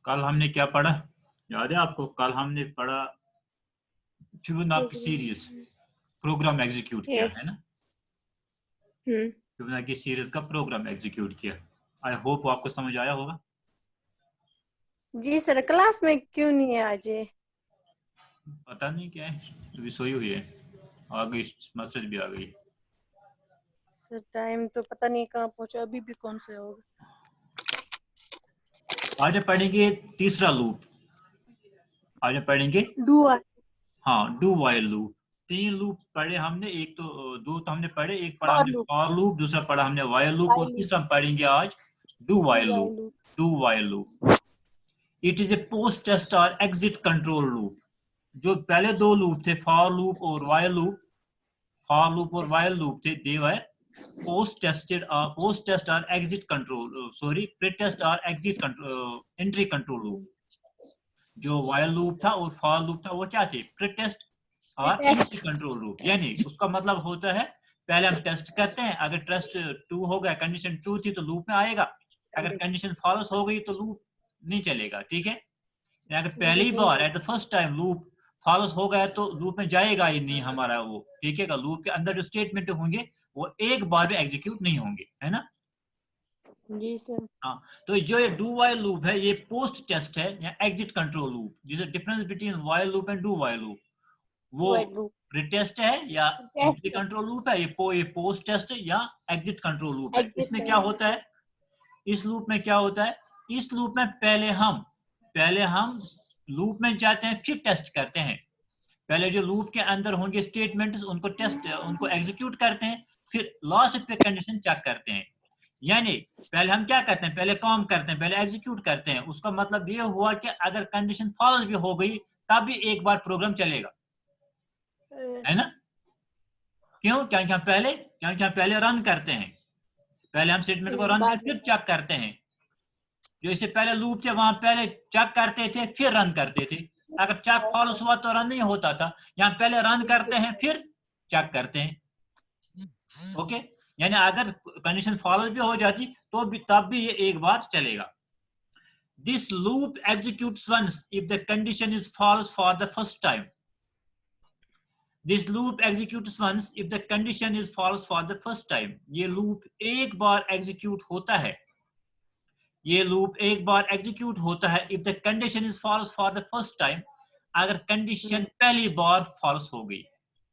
कल हमने क्या पढ़ा, याद है आपको? कल हमने पढ़ा फिबोनाची सीरीज, प्रोग्राम एग्जीक्यूट किया है ना। फिबोनाची सीरीज का प्रोग्राम एग्जीक्यूट किया। आई होप वो आपको समझ आया होगा। जी सर, क्लास में क्यों नहीं है आज ये? पता नहीं क्या है, अभी सोई हुई है। आ गई, मैसेज भी आ गई। सर टाइम तो पता नहीं कहाँ पहुंचा, अभी भी कौन से होगा। आज हम पढ़ेंगे तीसरा लूप। आज हम पढ़ेंगे डू हाँ, डू वाइल लूप। 3 लूप पढ़े हमने, एक तो 2 तो हमने पढ़े, एक पढ़ा फॉर हमने लूप, फॉर लूप, दूसरा पढ़ा हमने वाइल लूप, और वाइल लूप, तीसरा हम पढ़ेंगे आज do while do loop. While loop. Do while loop it is a post test और एग्जिट कंट्रोल लूप। जो पहले 2 लूप थे, फॉर लूप और वाइल लूप, फॉर लूप और वाइल लूप थे, दे वर पोस्ट टेस्ट और exit control, sorry, pre test और exit control, entry control loop. जो वाइल लूप था और फॉर लूप था वो क्या थे? प्री टेस्ट और एंट्री कंट्रोल लूप। यानी उसका मतलब होता है पहले हम टेस्ट करते हैं, अगर टेस्ट ट्रू हो गया, कंडीशन ट्रू थी तो लूप में आएगा, अगर कंडीशन फॉल्स हो गई तो लूप नहीं चलेगा। ठीक है, अगर पहली बार at the first time loop false हो गया तो लूप में जाएगा ही नहीं हमारा वो। ठीक है, लूप के अंदर जो स्टेटमेंट होंगे वो एक बार में एग्जीक्यूट नहीं होंगे, है ना। जी सर। हाँ, तो जो ये डू वाइल लूप है ये पोस्ट टेस्ट है या exit control loop. This is difference between while loop and do while loop. वो वाइल लूप प्री टेस्ट है या एंट्री कंट्रोल लूप है, ये पोस्ट टेस्ट या एग्जिट कंट्रोल लूप है। इसमें क्या होता है, इस लूप में क्या होता है, इस लूप में पहले हम लूप में जाते हैं, फिर टेस्ट करते हैं। पहले जो लूप के अंदर होंगे स्टेटमेंट्स उनको एग्जीक्यूट करते हैं, फिर लास्ट पे कंडीशन चेक करते हैं। यानी पहले हम क्या करते हैं, पहले काम करते हैं, पहले एग्जीक्यूट करते हैं। उसका मतलब ये हुआ कि अगर कंडीशन फॉल्स भी हो गई तब भी एक बार प्रोग्राम चलेगा, है ना। क्यों? क्योंकि हम पहले रन करते हैं, पहले हम स्टेटमेंट को रन करके फिर चेक करते हैं। जो इससे पहले लूप थे वहां पहले चेक करते थे फिर रन करते थे। अगर चेक फॉल्स हुआ तो रन नहीं होता था। यहाँ पहले रन करते हैं फिर चेक करते हैं। ओके, यानी अगर कंडीशन फॉल्स भी हो जाती तो भी तब भी ये एक बार चलेगा। This loop executes once if the condition is false for the first time. This loop executes once if the condition is false for the first time. ये लूप एक बार एग्जीक्यूट होता है, ये लूप एक बार एग्जीक्यूट होता है if the condition is false for the first time, अगर condition पहली बार फॉल्स हो गई।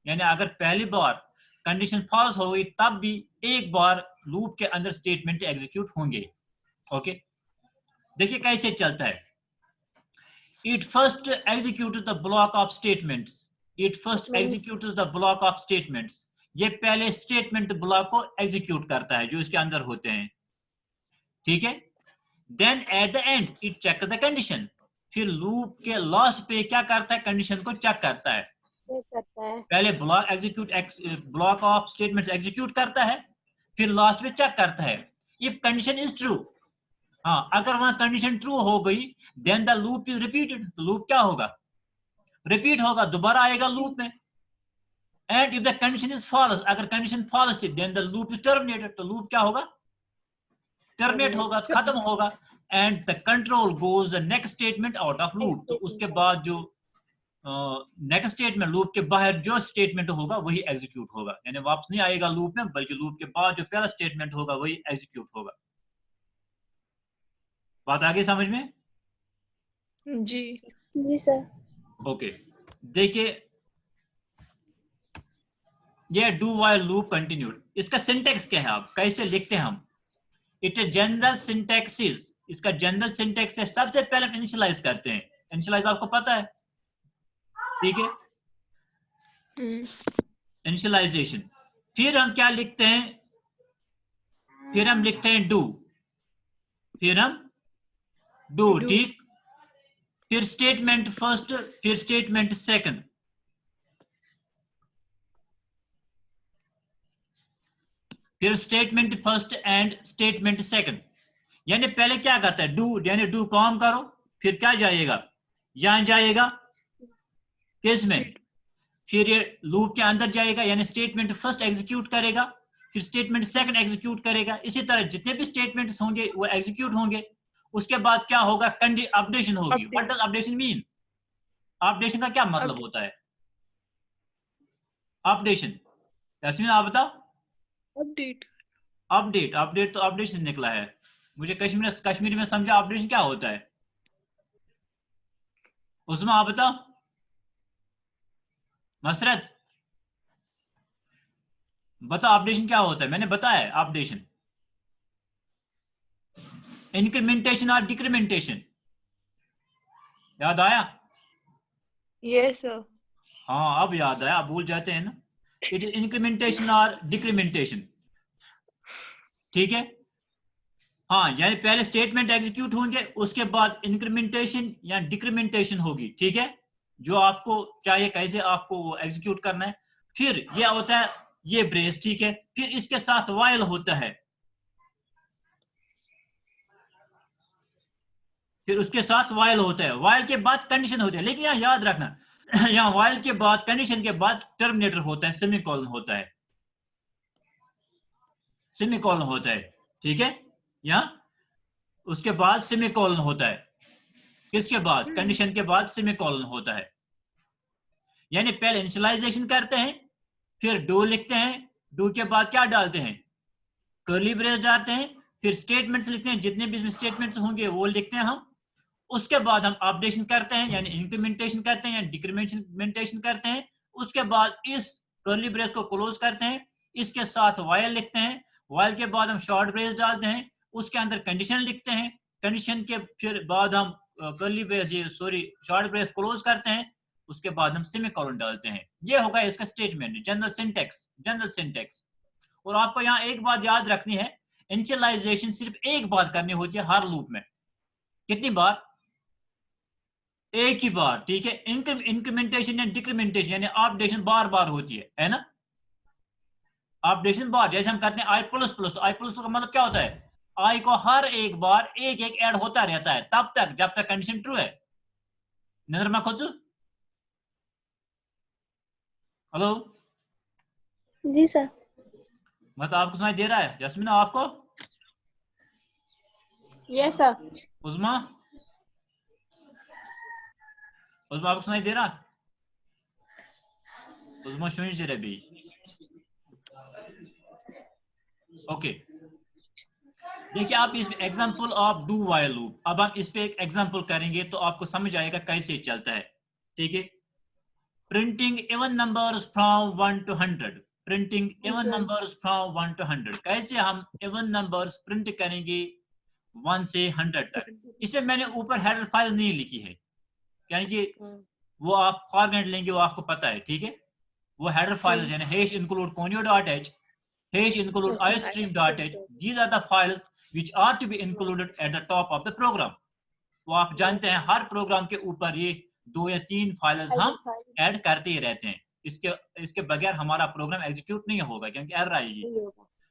यानी अगर पहली बार कंडीशन फॉल्स हो गई तब भी एक बार लूप के अंदर स्टेटमेंट एग्जीक्यूट होंगे। ओके, देखिए कैसे चलता है। It first executes the block of statements. It first executes the block of statements. ये पहले स्टेटमेंट ब्लॉक को एग्जीक्यूट करता है जो इसके अंदर होते हैं। ठीक है, then at the end it check the condition. फिर लूप के लास्ट पे क्या करता है, कंडीशन को चेक करता है। पहले ब्लॉक ऑफ स्टेटमेंट एग्जीक्यूट करता है, फिर लास्ट में चेक करता है इफ कंडीशन इज ट्रू। हाँ, अगर वहां कंडीशन ट्रू हो गई then the loop is repeated. Loop क्या होगा, रिपीट होगा, दोबारा आएगा लूप में। And if the condition is false, अगर कंडीशन फॉल्स थी then the loop is terminated. तो लूप क्या होगा, टर्मिनेट होगा, खत्म होगा। And the control goes the next statement out of loop. तो उसके बाद जो नेक्स्ट स्टेटमेंट, लूप के बाहर जो स्टेटमेंट होगा वही एग्जीक्यूट होगा। यानी वापस नहीं आएगा लूप में, बल्कि लूप के बाद जो पहला स्टेटमेंट होगा वही एग्जीक्यूट होगा। बात आगे समझ में? जी जी सर। ओके, देखिए ये डू वाइल लूप कंटिन्यूड, इसका सिंटेक्स क्या है, आप कैसे लिखते हैं हम। इट जनरल सिंटेक्स इज, इसका जनरल सिंटेक्स है, सबसे पहले हम इनिशियलाइज करते हैं। इनिशियलाइज आपको पता है, ठीक है, इनिशियलाइजेशन। फिर हम क्या लिखते हैं, फिर हम लिखते हैं डू, फिर हम डू, ठीक। फिर स्टेटमेंट फर्स्ट, फिर स्टेटमेंट सेकंड, फिर statement first and statement second. यानी पहले क्या करता है, डू, यानी डू काम करो, फिर क्या जाएगा, यहां जाएगा किस में, फिर ये लूप के अंदर जाएगा, यानी स्टेटमेंट फर्स्ट एग्जीक्यूट करेगा, फिर स्टेटमेंट सेकंड एग्जीक्यूट करेगा। इसी तरह जितने भी स्टेटमेंट्स होंगे वो एग्जीक्यूट होंगे। उसके बाद क्या होगा, अपडेशन होगी। What does updation mean? Updation का क्या मतलब होता है? अपडेशन, यास्मीन आप बताओ। अपडेट। अपडेट, अपडेट तो अपडेशन निकला है। मुझे कश्मीरी में समझा अपडेशन क्या होता है। उसमें आप बताओ। मसरत बताओ अपडेशन क्या होता है। मैंने बताया अपडेशन, इंक्रीमेंटेशन और डिक्रीमेंटेशन। याद आया? Yes sir. हाँ अब याद आया, आप भूल जाते हैं ना। इट इज इंक्रीमेंटेशन और डिक्रीमेंटेशन, ठीक है। हाँ यानी पहले स्टेटमेंट एग्जीक्यूट होंगे, उसके बाद इंक्रीमेंटेशन या डिक्रीमेंटेशन होगी, ठीक है। जो आपको चाहिए कैसे आपको वो एग्जीक्यूट करना है। फिर ये होता है ये ब्रेस, ठीक है। फिर इसके साथ वाइल होता है, फिर उसके साथ वाइल होता है। वाइल के बाद कंडीशन होती है, लेकिन यहाँ याद रखना यहाँ वाइल के बाद कंडीशन के बाद टर्मिनेटर होता है, सेमीकोलन होता है, सेमीकोलन होता है, ठीक है। यहाँ उसके बाद सेमीकोलन होता है, किसके बाद? कंडीशन के बाद सेमीकोलन होता है। यानी पहले इनिशियलाइजेशन करते हैं, फिर डू लिखते हैं, डू के बाद क्या डालते हैं? कर्ली ब्रेस डालते हैं, फिर स्टेटमेंट्स लिखते हैं, जितने भी स्टेटमेंट्स होंगे वो लिखते हैं हम। उसके बाद हम अपडेशन करते हैं यानी इंक्रीमेंटेशन करते हैं या डिक्रीमेंटेशन करते हैं। उसके बाद इस कर्ली ब्रेस को क्लोज करते हैं, इसके साथ वाइल लिखते हैं, वाइल के बाद हम शॉर्ट ब्रेस डालते हैं, उसके अंदर कंडीशन लिखते हैं, कंडीशन के फिर बाद हम curly brace short brace close करते हैं, उसके बाद हम सेमीकोलन डालते हैं। ये होगा इसका statement, general syntax, general syntax. और आपको यहाँ एक बात याद रखनी है, इनिशियलाइजेशन सिर्फ एक बार करनी होती है हर लूप में। कितनी बार? एक ही बार, ठीक है। इंक्रीमेंटेशन या डिक्रीमेंटेशन यानी अपडेशन बार बार होती है ना। अपडेशन बार, जैसे हम करते हैं आई प्लस प्लस, तो आई प्लस का मतलब क्या होता है? आई को हर एक बार एक एक ऐड होता रहता है तब तक जब तक कंडीशन ट्रू है। नजर में खोजो। हेलो जी सर। मतलब आपको सुनाई दे रहा है जस्मीन आपको? Yes sir. उस्मा, उस्मा आपको सुनाई दे रहा? उस्मा सुन जरा भी। ओके देखिए आप इस example of do while loop, अब हम इस पे एक एग्जांपल करेंगे तो आपको समझ आएगा कैसे चलता है, ठीक है। Printing even numbers from 1 to 100, printing even numbers from 1 to 100। कैसे हम इवन नंबर्स प्रिंट करेंगे 1 से 100 तक। इसमें मैंने ऊपर हेडर फाइल नहीं लिखी है, क्योंकि वो आप फॉर्मेट लेंगे वो आपको पता है, ठीक है। वो हेडर फाइल यानी hash include conio.h, hash include iostream.h, these are the files which are to be included at the top of the program। वो आप जानते हैं हर प्रोग्राम के ऊपर ये 2 या 3 फाइल्स हम ऐड करते ही रहते हैं, इसके बगैर हमारा प्रोग्राम एग्जीक्यूट नहीं होगा क्योंकि एरर आएगी।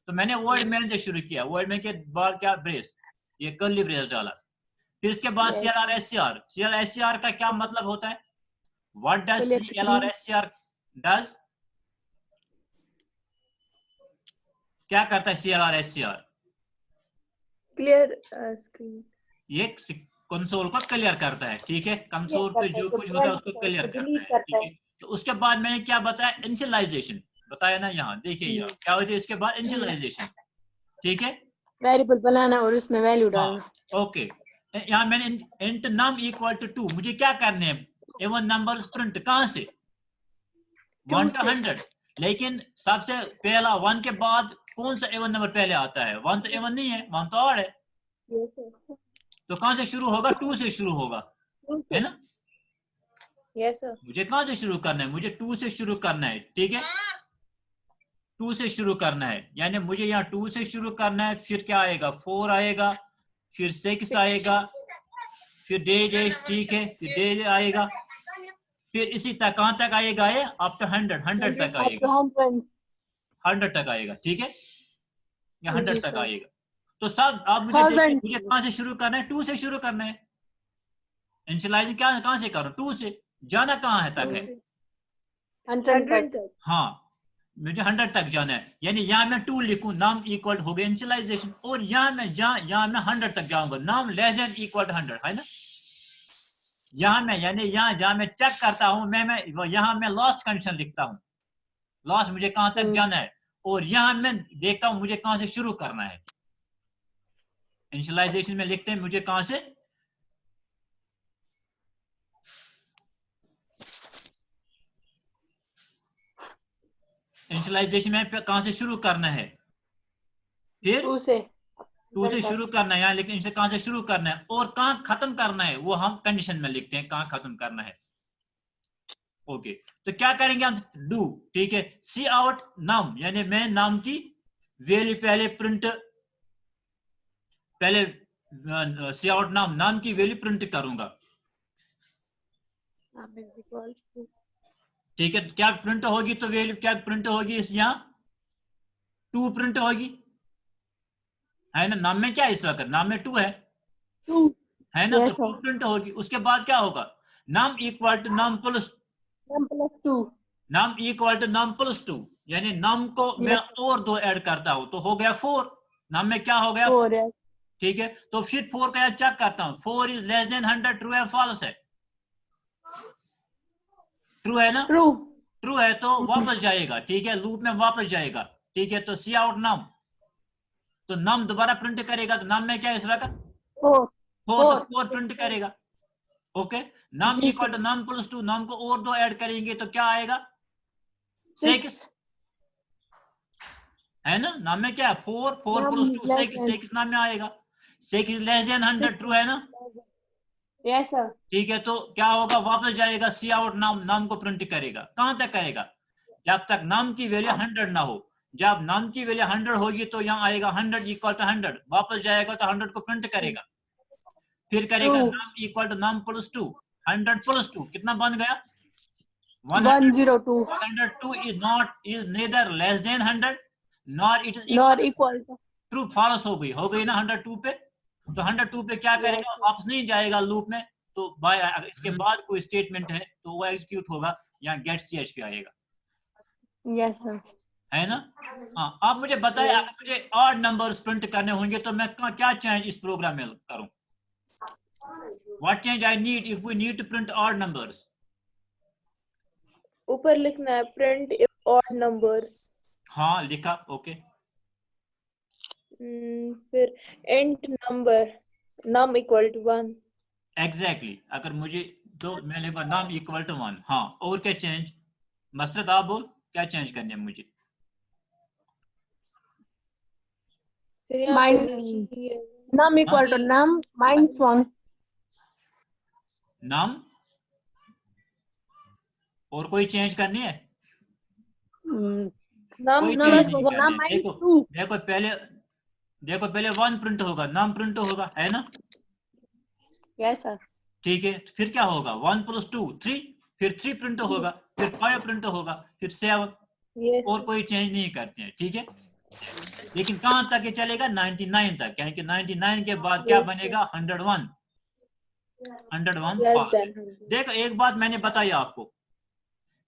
तो मैंने वर्ड मैन से शुरू किया, वर्ड मैन के बाद क्या ब्रेस, ये कर्ली ब्रेस डाला। फिर इसके बाद CLR SCR का क्या मतलब होता है? What does CLR SCR does? क्या करता है CLR SCR? क्लियर स्क्रीन, ये कंसोल को क्लियर करता है, ठीक है। कंसोल पे जो कुछ होता है उसको क्लियर करता है, ठीक है। तो उसके बाद मैंने क्या बताया? इनिशियलाइजेशन बताया ना। यहाँ देखिए यहाँ क्या होता है, इसके बाद इनिशियलाइजेशन, ठीक है। वेरिएबल बनाना और उसमें वैल्यू डालना। ओके यहाँ मैंने इंट num इक्वल टू 2, मुझे क्या करने हैं? इवन नंबर्स प्रिंट कहां से? 1 to 100। लेकिन सबसे पहला 1 के बाद कौन सा इवन नंबर पहले आता है? 1 तो इवन नहीं है, 1 तो ऑड है। तो कहां से शुरू होगा? 2 से शुरू होगा, है ना। Yes sir. मुझे कहां से शुरू करना है? मुझे 2 से शुरू करना है, ठीक है। 2 से शुरू करना है यानी मुझे यहाँ 2 से शुरू करना है। फिर क्या आएगा? 4 आएगा, फिर 6 आएगा, फिर डे, ठीक है, फिर डे आएगा, फिर इसी तक कहां तक आएगा? ये अप टू 100 तक आएगा, 100 तक आएगा, ठीक है। या 100 तक आएगा। तो सब अब मुझे कहां से शुरू करना है? 2 से शुरू करना है। इनिशियलाइजिंग क्या कहां से करो? 2 से। जाना कहां है तक है? 100 तक। हाँ मुझे 100 तक जाना है, यानी यहाँ मैं 2 लिखूं, नाम इक्वल हो गया इनिशियलाइजेशन, और यहाँ मैं 100 तक जाऊंगा, नाम लेस देन इक्वल 100 है ना। यहाँ मैं यानी यहाँ जहाँ मैं चेक करता हूँ मैं यहाँ मैं लास्ट कंडीशन लिखता हूँ, लास्ट मुझे कहाँ तक जाना है, और यहाँ मैं देखता हूँ मुझे कहाँ से शुरू करना है। इनिशियलाइजेशन में लिखते हैं मुझे कहाँ से, इनिशियलाइजेशन में कहाँ से शुरू करना है, फिर 2 से शुरू करना है यहाँ, लेकिन इनसे कहाँ से शुरू करना है और कहाँ खत्म करना है वो हम कंडीशन में लिखते हैं, कहाँ खत्म करना है। ओके, तो क्या करेंगे हम, डू, ठीक है, सी आउट नाम, यानी मैं नाम की वैल्यू पहले सी आउट नाम की वैल्यू प्रिंट करूंगा, ठीक है। तो क्या प्रिंट होगी, तो वैल्यू क्या प्रिंट होगी, इस यहाँ 2 प्रिंट होगी, है ना। नाम में क्या है इस वक्त, नाम में 2 है, 2 है ना, yes, तो 2 प्रिंट होगी। उसके बाद क्या होगा, नाम इक्वल टू नाम प्लस 2 नाम इक्वल टू नाम प्लस 2, यानी नाम को मैं और 2 ऐड करता हूं तो हो गया 4, नाम में क्या हो गया 4, ठीक है। तो फिर 4 का चेक करता हूं, 4 इज लेस देन 100, ट्रू है फॉल्स है, ट्रू है ना, ट्रू है तो वापस जाएगा, ठीक है, लूप में वापस जाएगा, ठीक है। तो सी आउट नाम, तो नाम दोबारा प्रिंट करेगा, तो नाम में क्या है इस वक्त 4 प्रिंट करेगा, ओके। नाम इक्वल टू नाम प्लस 2, नाम को और 2 ऐड करेंगे तो क्या आएगा 6, है ना। नाम में क्या है 4 प्लस 2 6 नाम में आएगा, 6 इज लेस देन 100, ट्रू है ना, यस सर, ठीक है। तो क्या होगा, वापस जाएगा, सी आउट नाम को प्रिंट करेगा, कहां तक करेगा, जब तक नाम की वैल्यू 100 ना हो, जब नाम की वैल्यू 100 होगी तो यहाँ आएगा 100 इक्वल टू 100, वापस जाएगा तो 100 को प्रिंट करेगा, फिर करेगा नाम इक्वल टू नाम प्लस 2, 100 प्लस 2 कितना बन गया 102 102 is neither less than 100 nor it is not equal to true, false हो गई ना 102 पे। तो 102 पे क्या करेगा, वापस नहीं जाएगा लूप में, तो बाय इसके बाद कोई स्टेटमेंट है तो वो एग्जीक्यूट होगा, यहाँ गेट CH पे आएगा, यस सर, है ना। हाँ, आप मुझे बताएं, अगर मुझे ऑड नंबर्स प्रिंट करने होंगे तो मैं क्या चेंज इस प्रोग्राम में करूं, what change I need if we need to print odd numbers. ऊपर लिखना है प्रिंट ऑड नंबर्स, हाँ लिखा, ओके। फिर and number num equal to 1, exactly अगर मुझे तो मैं लिखूंगा नाम इक्वल टू 1, हाँ। और क्या चेंज, मसरत आप बोल क्या चेंज करने है मुझे, num equal to num minus 1, नाम और कोई चेंज करनी है, नम कोई प्लस चेंज नहीं 1 करनी है। देखो पहले 1 प्रिंट होगा, नाम प्रिंट होगा, है ना, यस सर, ठीक है। तो फिर क्या होगा 1 प्लस 2 3, फिर 3 प्रिंट होगा, फिर 5 प्रिंट होगा, फिर 7, और कोई चेंज नहीं करते हैं, ठीक है। लेकिन कहां तक ये चलेगा 99 तक, यानी कि 99 के बाद क्या बनेगा 101 देखो एक बात मैंने बताई आपको,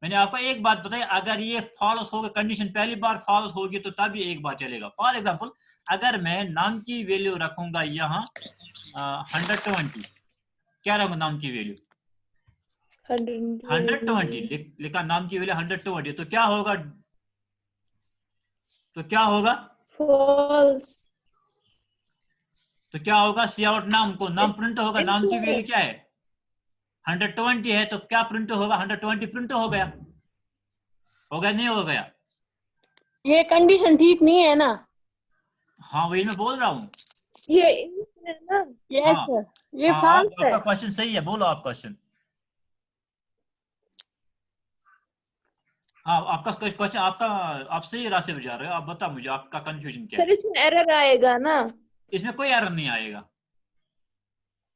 मैंने आपको एक बात बताई, अगर ये फॉल्स होगा, कंडीशन पहली बार फॉल्स होगी तो तब ये एक बार चलेगा। फॉर एग्जांपल अगर मैं नाम की वैल्यू रखूंगा यहाँ 120, क्या रखूंगा नाम की वैल्यू 120 लिखा, नाम की वैल्यू 120, तो क्या होगा फॉल्स, तो क्या होगा सी आउट नाम प्रिंट होगा, नाम की वैल्यू क्या है 120 है, तो क्या प्रिंट होगा 120 प्रिंट हो गया नहीं हो गया, ये कंडीशन ठीक नहीं है ना, हाँ वही मैं बोल रहा हूँ, ये ना, यस सर, ये फॉल्स है। आपका क्वेश्चन सही है, बोलो आप क्वेश्चन। हाँ आपका क्वेश्चन, आप सही रास्ते पे जा रहे हो, आप बताओ मुझे आपका कंफ्यूजन क्या सर इसमें एरर आएगा ना, इसमें कोई एरर नहीं आएगा।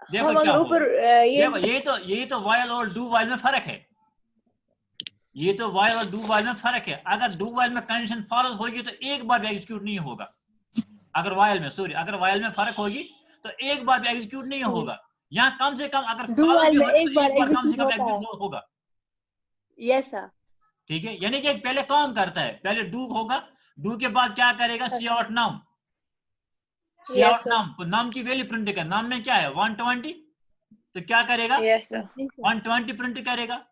देखो हम क्या अगर ऊपर देखो यही तो वाइल और डू वाइल में फर्क है, ये तो वाइल और डू वाइल में फर्क है। अगर डू वाइल में कंडीशन फॉल्स होगी तो एक बार भी एग्जीक्यूट नहीं होगा, अगर वाइल में फर्क होगी तो एक बार भी एग्जीक्यूट नहीं होगा। यहाँ कम से कम अगर फॉल्स भी होगा तो एक बार कम से कम एग्जीक्यूट होगा, यस सर, ठीक है, यानी कि पहले काम करता है, पहले डू होगा, डू के बाद क्या करेगा, सी आउट नाम, सी आउट नाम, तो नाम की वैल्यू प्रिंट कर, नाम में क्या है 120, तो क्या करेगा Yes, sir. 120 प्रिंट करेगा।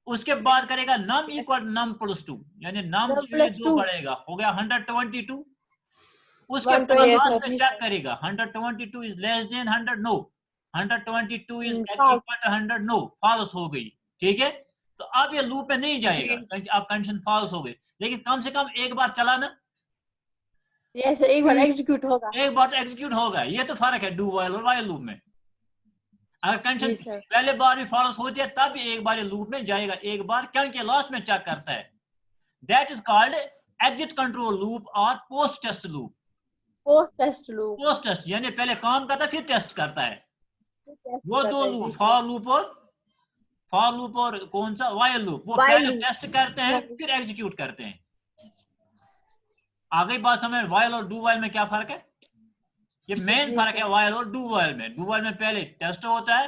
उसके बाद करेगा नम इक्वल नम प्लस 2, यानी नम Num की वैल्यू plus 2 2. बढ़ेगा, हो गया 122। उसके 122, बाद yes, लास्ट sir. में चेक करेगा 122 is less than 100, no 122 is false. Equal to 100, no false हो गई, ठीक है। तो अब ये लूप में नहीं जाएगा जी। क्योंकि अब कंडीशन फॉल्स हो गई, लेकिन कम से कम एक बार चला ना, Yes sir, एक बार execute होगा। एक बार तो एग्जीक्यूट होगा, ये तो फर्क है डू वाइल और वाइल लूप में। अगर कंडीशन जी सर। पहले बार भी फॉल्स होती है तब एक बार लूप में जाएगा, एक बार क्योंकि लास्ट में चेक करता है। That is called exit control loop और post test loop. Post test loop. Post test यानी पहले काम करता है फिर टेस्ट करता है, वो दो लूप, फॉर लूप और कौन सा वाइल लूप, वो While पहले loop. टेस्ट करते हैं फिर एग्जीक्यूट करते हैं। आगे बात समझ, वाइल और डू वाइल में क्या फर्क है, ये मेन जी फर्क सर। है वाइल और डू वाइल में। डू वाइल में पहले टेस्ट होता है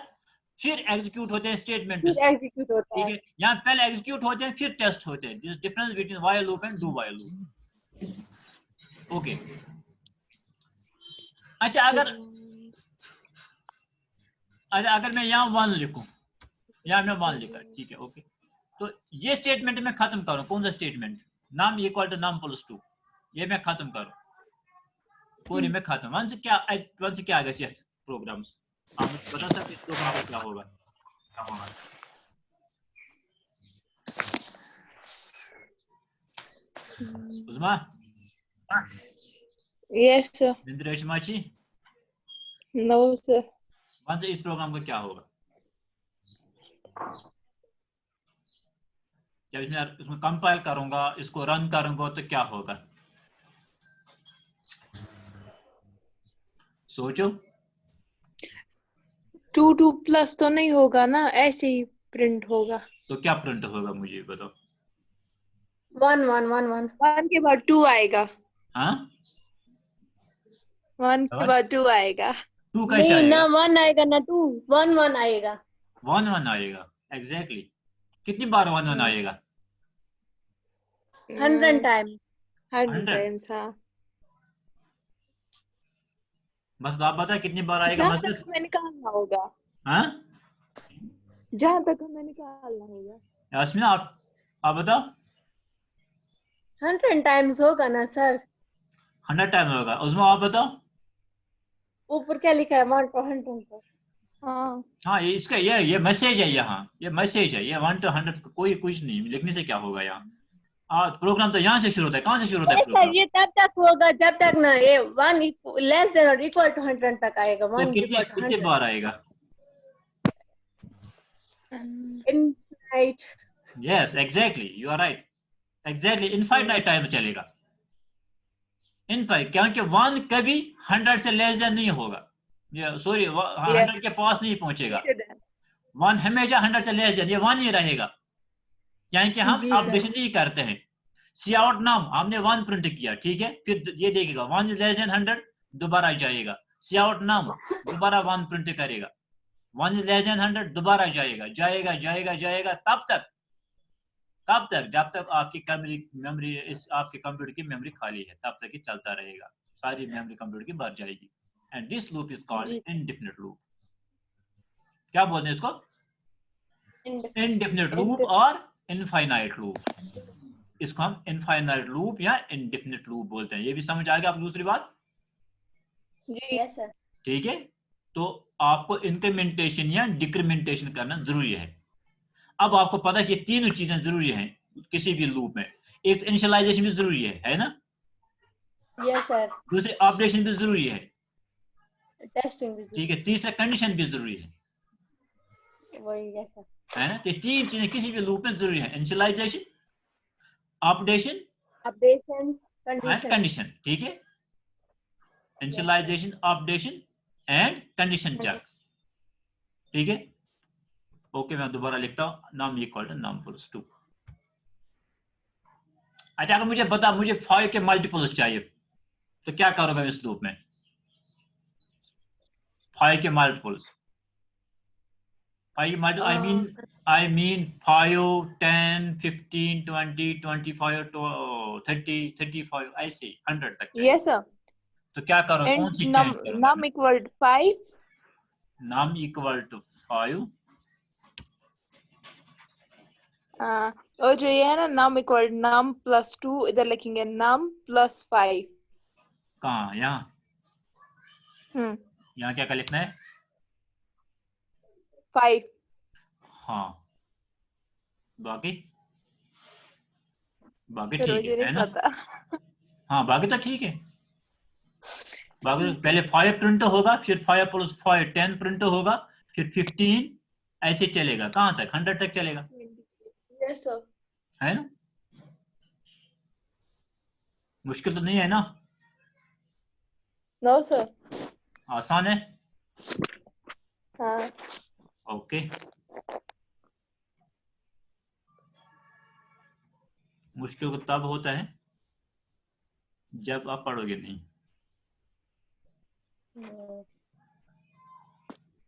फिर एग्जीक्यूट होते हैं स्टेटमेंट, फिर execute होता ठीक है। है। यहाँ पहले एग्जीक्यूट होते हैं फिर टेस्ट होते हैं, this difference between while loop and do while loop. Okay, अच्छा अगर मैं यहाँ 1 लिखूं, यहाँ मैं 1 लिखा, ठीक है, ओके, तो ये स्टेटमेंट में खत्म करूं, कौन सा स्टेटमेंट, नाम इक्वल टू नाम प्लस 2, ये मैं खत्म करूं, पूरी में खत्म। वन से क्या आएगा शिफ्ट प्रोग्राम्स, आप मुझे बता सकते इस प्रोग्राम का क्या होगा? उस्मा, Yes, sir. निंद्रेश माची, No, sir. वन से इस प्रोग्राम का क्या होगा? जब इसमें कंपाइल करूंगा, इसको रन करूंगा तो क्या होगा, सोचो। 2 प्लस तो नहीं होगा ना, ऐसे ही प्रिंट होगा। तो क्या प्रिंट होगा मुझे बताओ? 1 1 1 1। 1 के बाद 2 आएगा। हाँ, 1 के बाद 2 आएगा। 2 कैसे नहीं ना आएगा? 1 आएगा ना 2, 1 1 आएगा। 1 1 आएगा, एग्जैक्टली। कितनी बार 1 1 आएगा? 100 टाइम। 100 टाइम्स, हाँ। बस आप बताए कितनी बार आएगा जहाँ मतलब? तक हमें निकालना होगा, हाँ, जहाँ तक हमें निकालना होगा। यास्मीन आप बताओ। 100 टाइम्स होगा ना सर? 100 टाइम होगा। उस्मा आप बताओ। ऊपर क्या लिखा है 1 to 100 तक? हाँ, हाँ, ये इसका ये मैसेज है, यहाँ ये मैसेज है, ये 1 to 100 कोई कुछ नहीं, लिखने से क्या होगा यहाँ। प्रोग्राम तो यहाँ से शुरू होता है, कहाँ से शुरू होता है सर प्रोग्राम? ये तब तक होगा जब तक ना ये 1 लेस देन और इक्वल टू 100 तक आएगा। तो 1 इक्वल टू कितनी 100 बार आएगा? Infinite. Yes exactly, you are right, exactly infinite time चलेगा। इनफाइनाइट, क्योंकि 1 कभी 100 से लेस देन नहीं होगा, सॉरी 100 के पास नहीं पहुंचेगा। 1 हमेशा 100 से लेस देन, ये 1 ही रहेगा, यानी कि हम जी सर। अपडेशन नहीं करते हैं। सी आउट नाम हमने 1 प्रिंट किया, ठीक है, फिर ये देखेगा 1 इज लेस देन 100, दोबारा जाएगा। सी आउट नाम दोबारा 1 प्रिंट करेगा, 1 इज लेस देन 100, दोबारा जाएगा जाएगा जाएगा जाएगा, तब तक कब तक, जब तक आपकी मेमोरी इस आपके कंप्यूटर की मेमोरी खाली है, तब तक ये चलता रहेगा, सारी मेमोरी कंप्यूटर की भर जाएगी। And this loop is called indefinite loop. क्या बोलते हैं इसको? इनडेफिनिट लूप और इनफाइनाइट लूप। इसको हम इनफाइनाइट लूप या इनडेफिनिट लूप बोलते हैं। ये भी समझ आ गया आप? दूसरी बात, जी। Yes sir. ठीक है, तो आपको इंक्रीमेंटेशन या डिक्रीमेंटेशन करना जरूरी है। अब आपको पता है कि तीनों चीजें जरूरी हैं किसी भी लूप में। एक इनिशियलाइजेशन भी जरूरी है ना? Yes sir. दूसरी ऑपरेशन भी जरूरी है, टेस्टिंग भी ठीक है, तीसरा कंडीशन भी जरूरी है वही। Yes sir. है ना? तो तीन चीजें किसी भी लूप में जरूरी है, initialisation, updation updation, and condition. Condition, ठीक है, initialisation, updation and condition check, ठीक है। ओके, मैं दोबारा लिखता हूं, नाम इक्वल टू नाम प्लस 2। अच्छा, अगर मुझे बता मुझे 5 के मल्टीपल्स चाहिए तो क्या करोगे इस लूप में? 5 के मल्टीपल्स I mean 5, 10, 15, 20, 25, 30, 35 ऐसे 100 तक चाहिए। Yes, sir. तो क्या करो, कौन And सी चेंज करूंगा? num equal to 5. num equal to 5। और जो ये है ना num equal num plus 2, इधर लिखेंगे num plus 5. कहाँ? यहाँ यहाँ क्या क्या लिखना है? 5. हाँ, बाकी बाकी फिर ठीक मुझे है नहीं ना? पता। हाँ बाकी तो ठीक है। बाकी पहले 5 प्रिंट होगा, फिर 5 + 5 10 प्रिंट होगा, फिर 15 ऐसे चलेगा। कहाँ तक? 100 तक चलेगा, Yes, sir. है ना? मुश्किल तो नहीं है ना? No, sir. आसान है। हाँ। ओके, मुश्किल को तब होता है जब आप पढ़ोगे नहीं।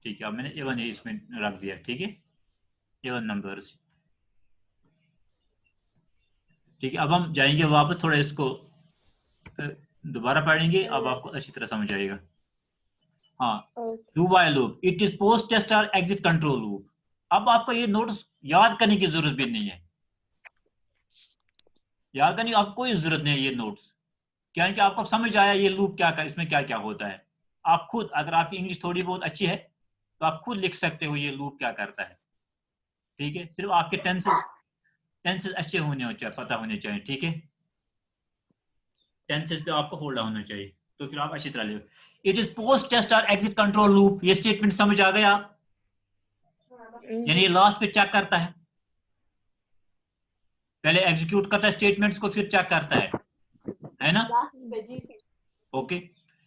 ठीक है, अब मैंने A1 इसमें रख दिया। ठीक है, A1 नंबर्स। ठीक है, अब हम जाएंगे वापस, थोड़ा इसको दोबारा पढ़ेंगे, अब आपको अच्छी तरह समझ आएगा। हाँ, do while loop, it is post test और एग्जिट कंट्रोल लूप। अब आपको ये नोट्स याद करने की जरूरत भी नहीं है, याद करने की आपको कोई जरूरत नहीं है ये नोट्स, क्या है कि आपको समझ आया ये लूप क्या कर, इसमें क्या क्या होता है। आप खुद, अगर आपकी इंग्लिश थोड़ी बहुत अच्छी है तो आप खुद लिख सकते हो ये लूप क्या करता है। ठीक है, सिर्फ आपके टेंसेस अच्छे होने चाहिए, पता होने चाहिए। ठीक है, टेंसेस पे आपको होल्ड होना चाहिए, तो फिर आप अच्छी तरह लिखो। इट इज पोस्ट टेस्ट और एग्जिट कंट्रोल लूप। ये स्टेटमेंट समझ आ गया आप? यानी ये लास्ट पे चेक करता है, पहले एग्जीक्यूट करता है स्टेटमेंट्स को, फिर चेक करता है ना? Okay,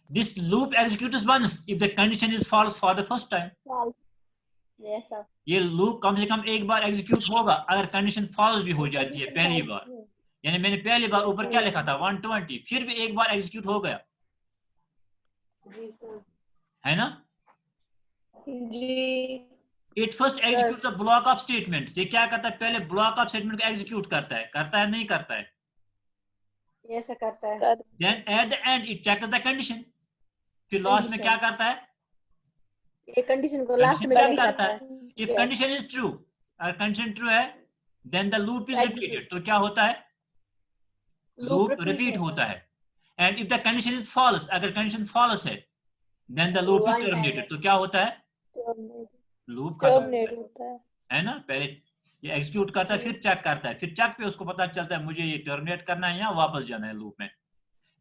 this loop executes once if the condition is false for the first time. Yes, sir. ये लूप कम से कम एक बार एग्जीक्यूट होगा अगर कंडीशन फॉल्स भी हो जाती है पहली बार। यानी मैंने पहली बार ऊपर क्या लिखा था 120, फिर भी एक बार एग्जीक्यूट हो गया, है ना? जी। It first execute the block of statements. ये क्या करता है, पहले ब्लॉक ऑफ स्टेटमेंट को एग्जीक्यूट करता है नहीं करता है? ये से करता है। Then at the end it checks the condition. फिर लास्ट में क्या करता है? ये कंडीशन को लास्ट कंडीशन में चेक चेक करता करता है। है। इफ कंडीशन इज ट्रू, अगर कंडीशन ट्रू है then the loop is repeated. तो क्या होता है? लूप रिपीट होता है। And if the condition is false, अगर कंडीशन फॉल्स है then the loop is terminated. तो क्या होता है? लूप खत्म होता है ना? पहले ये एग्जीक्यूट करता है, फिर चेक करता है, फिर चेक पे उसको पता चलता है मुझे ये टर्मिनेट करना है या वापस जाना है लूप में।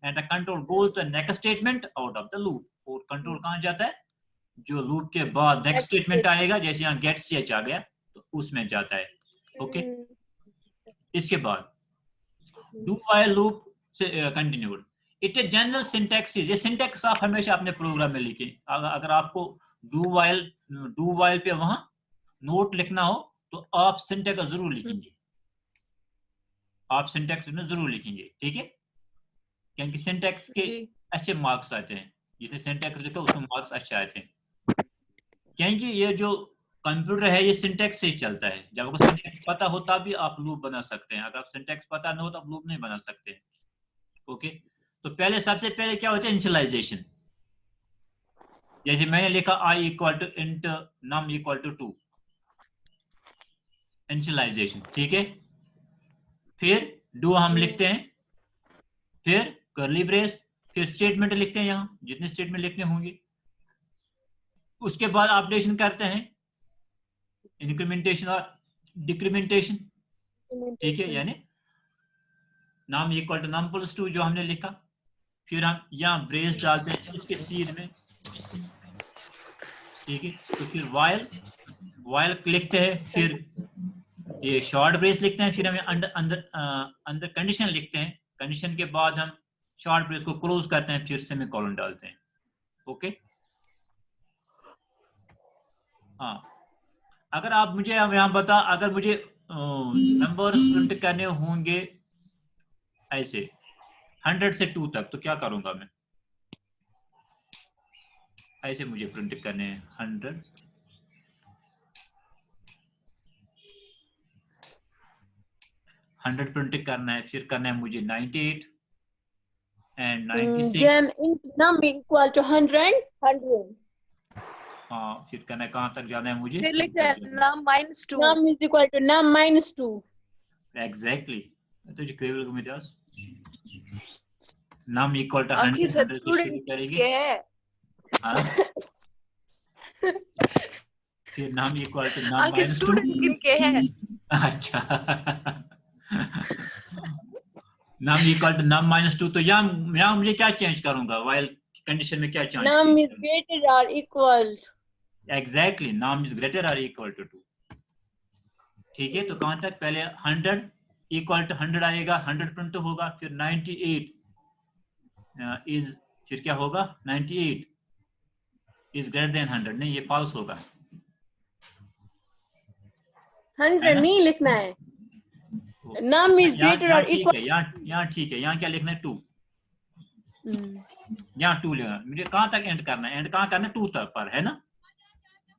And the control goes the next statement out of the loop. और कंट्रोल कहां जाता है? जो लूप के बाद नेक्स्ट स्टेटमेंट आएगा, जैसे यहाँ गेट ch आ गया तो उसमें जाता है। ओके, इसके बाद डू व्हाइल लूप से continued. It a general syntax. ये सिंटैक्स आप हमेशा अपने प्रोग्राम में लिखें। अगर आपको डू व्हाइल पे वहां नोट लिखना हो तो आप सिंटैक्स जरूर लिखेंगे, आप सिंटैक्स में जरूर लिखेंगे। ठीक है, क्योंकि सिंटैक्स के अच्छे मार्क्स आते हैं, जिसने सिंटैक्स लिखा उसमें मार्क्स अच्छे आते हैं। क्योंकि ये जो कंप्यूटर है ये सिंटैक्स से ही चलता है। जब आपको सिंटैक्स पता हो तब भी आप लूप बना सकते हैं, अगर सिंटैक्स पता ना हो तो आप लूप नहीं बना सकते। ओके, तो पहले सबसे पहले क्या होता है? इनिशियलाइजेशन। जैसे मैंने लिखा i equal to int num equal to 2, initialisation. ठीक है, फिर डू हम लिखते हैं, फिर कर्ली ब्रेस, फिर स्टेटमेंट लिखते हैं यहाँ जितने स्टेटमेंट लिखने होंगे। उसके बाद अपडेशन करते हैं, इंक्रीमेंटेशन और डिक्रीमेंटेशन। ठीक है, यानी num equal to num plus 2 जो हमने लिखा, फिर हम यहाँ ब्रेस डालते हैं इसके सीध में। ठीक है, तो फिर वाइल लिखते हैं, फिर ये शॉर्ट ब्रेस लिखते हैं, फिर हम अंदर कंडीशन लिखते हैं। कंडीशन के बाद हम शॉर्ट ब्रेस को क्लोज करते हैं, फिर सेमीकोलन डालते हैं। ओके, हाँ, अगर आप मुझे यहाँ बता, अगर मुझे नंबर प्रिंट करने होंगे ऐसे 100 से 2 तक तो क्या करूंगा मैं? ऐसे मुझे प्रिंट करने हैं 100 100 प्रिंट करना है, फिर करना है मुझे 98 and 96। then int num equal to 100 हाँ, फिर करना है, कहाँ तक जाना है मुझे? फिर लिखते हैं num minus 2. num is equal to num minus 2 exactly. तुझे केवल को मेरे पास num equal to 100 आखिर सर 100 से शुरू स्टूडेंट करेंगे। किसके है? हाँ, फिर num equal to num आखिर minus 2। स्टूडेंट किनके है? अच्छा। num equal to num minus 2, तो यहाँ मुझे क्या चेंज करूंगा? while कंडीशन में क्या change? num is greater or equal exactly, num is greater or equal to 2। ठीक है, तो कहां तक? पहले 100 इक्वल टू 100 आएगा, 100 प्रिंट होगा, फिर 98 इज, फिर क्या होगा? 98 इज ग्रेटर देन 100। नहीं, ये फॉल्स होगा। 100 नहीं लिखना है, num is greater or ठीक equal है, यहाँ ठीक है, यहाँ क्या लिखना है? 2। यहाँ 2 लिखना। मुझे कहाँ तक एंड करना है? एंड कहाँ करना है? 2 तक पर, है ना?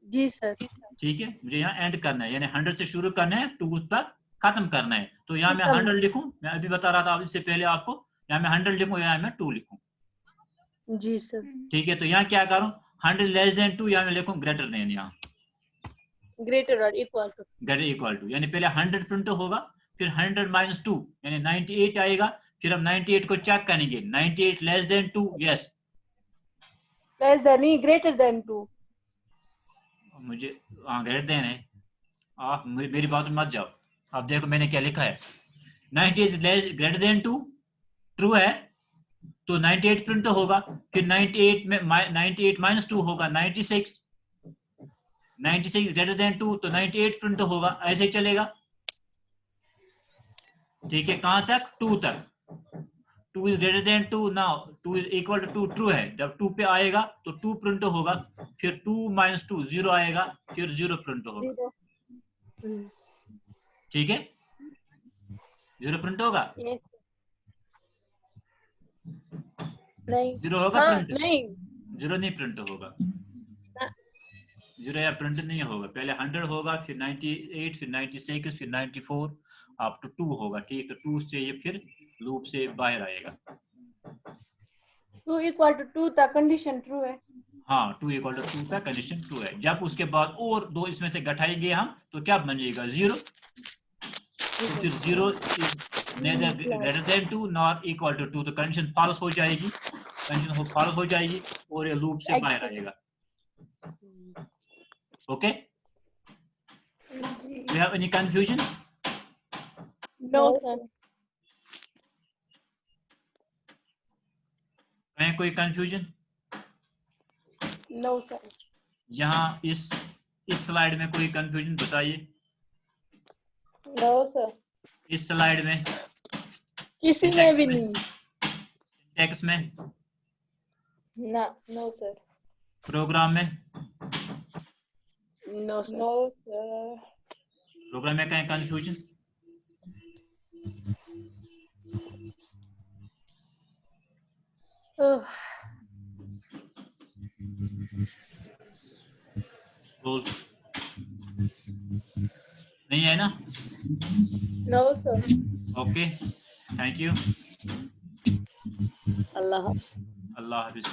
जी सर। ठीक है, मुझे यहाँ एंड करना है, यानी 100 से शुरू करना है, 2 तक खत्म करना है। तो यहाँ मैं 100 लिखूं, मैं अभी बता रहा था इससे पहले आपको, यहाँ मैं 100 लिखूं, यहाँ मैं 2 लिखूं। जी सर। ठीक है, तो यहाँ क्या करूं? 100 लेस देन 2, यहाँ मैं लिखूं ग्रेटर देन, यहाँ ग्रेटर और equal to, greater equal to, यानी पहले 100 प्रिंट होगा, फिर 100 माइनस 2 यानी 98 आएगा, फिर हम 98 को चेक करेंगे, 98 less than 2, yes. Less than नहीं, ग्रेटर देन 2। मुझे ग्रेटर देन है, आप मेरी बात में मत जाओ। अब देखो मैंने क्या लिखा है, 98 ग्रेटर देन 2 ट्रू है, तो 98 प्रिंट होगा, फिर 98 में 98 माइनस 2 होगा 96, 96 ग्रेटर देन 2, तो 98 प्रिंट होगा, ऐसे ही चलेगा। ठीक है, कहां तक? 2 तक। 2 is greater than 2, now 2 is equal to 2 true है, जब 2 पे आएगा तो 2 प्रिंट होगा, फिर 2 माइनस 2 0 आएगा, फिर 0 प्रिंट होगा। ठीक है, 0 प्रिंट होगा, नहीं 0 होगा प्रिंट? नहीं 0 नहीं प्रिंट होगा, 0 या प्रिंट नहीं होगा। पहले 100 होगा, फिर 98, फिर 96, फिर 94 अप टू 2 होगा। ठीक है, 2 से ये फिर लूप से बाहर आएगा। 2 इक्वल टू 2 तक कंडीशन ट्रू है। हाँ, 2 इक्वल टू 2 का कंडीशन ट्रू है। जब उसके बाद और 2 इसमें से घटाएंगे हम, तो क्या बनेगा? 0। तो फिर 0 neither greater than 2 not equal to 2, तो कंडीशन फॉल्स हो जाएगी, कंडीशन फॉल्स हो जाएगी और ये लूप से बाहर आएगा। Okay, do you have any confusion? No sir. कहीं कोई कंफ्यूजन? No sir. यहाँ इस स्लाइड में कोई कंफ्यूजन बताइए। No sir. इस स्लाइड में, किसी में भी नहीं। टेक्स्ट में, ना, नो सर। प्रोग्राम में, no sir. No sir. Program में कहीं कंफ्यूजन? बोल, नहीं है ना? No sir. Okay, thank you. अल्लाह अल्लाह हाफिज।